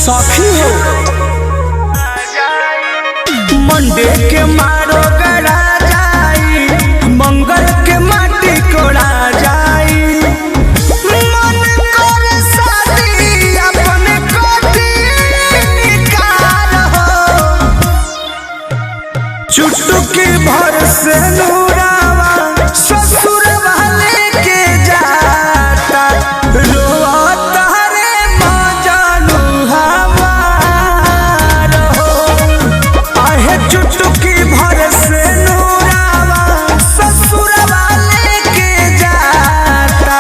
सखी हो मंडे के मारो गड़ा जाई, मंगल के माटी कोड़ा जाई। मन कर शादी अपने कोठी निकार हो, चुटकी भर से नूरावा ससुर वाले के जाता। रोता रे मजनू हमार हो, आहे चुटकी भर से नूरावा ससुर वाले के जाता।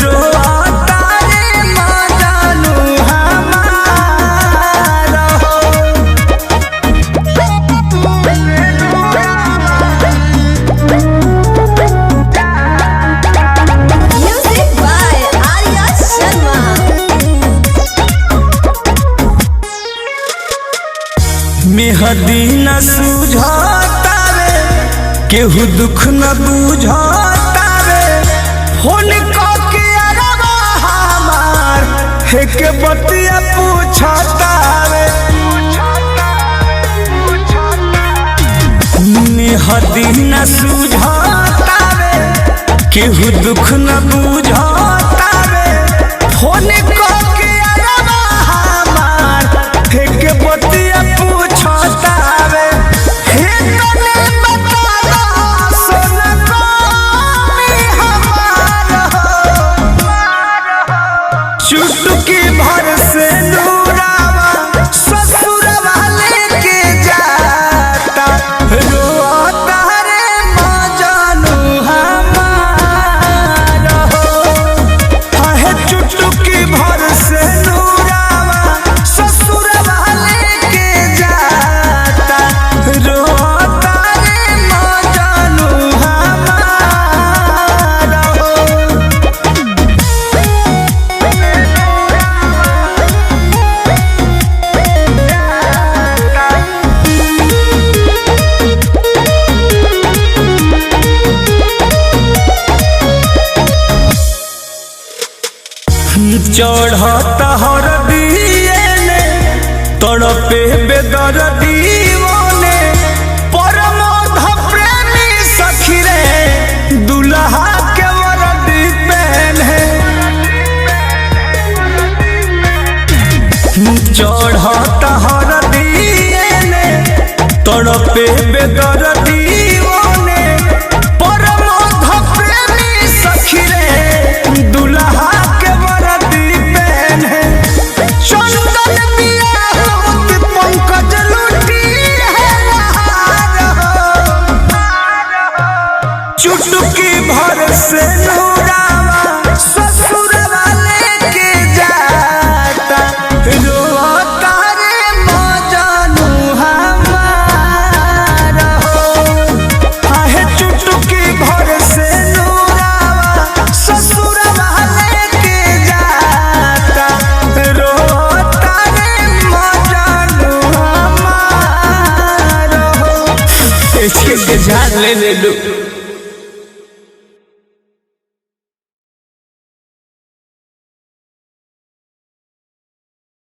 रोता रे मजनू हमार हो। Music by Arya Sharma. मेहदी न सूझतावे, केहू दुख न बुझतावे। फोन के अरबा हमार हे के बतिया पूछतावे। मेहदी न सूझतावे, केहू दुख न बुझतावे। फोन के अरबा हमार हे के बतिया पूछतावे। हे तने बता दो सोना कमी हमार हो, चुटकी भर से नूरावा ससुर वाले के जाता। रोता रे मजनू हमार हो, आहे चुटकी भर से नूरावा ससुर वाले के जाता। रोता रे मजनू हमार हो। चढ़त हर दिए तड़पे बेदर दीवाने। परमोध प्रेमी सखी रे दुल्हा के वरदी पहने। चढ़त हर दिए तड़पे बेदर दीवाने। परमोध प्रेमी सखी रे दुल्हा के वरदी पहने। चंदन बियाहत पंकज लूटी है लहार हो, चुटकी भर से नूरावा ससुर वाले के जाता। रोता रे मजनू हमार हो, आहे चुटकी भर से नूरावा ससुर वाले के जाता। रोता रे मजनू हमार हो, इसके जान ले लो।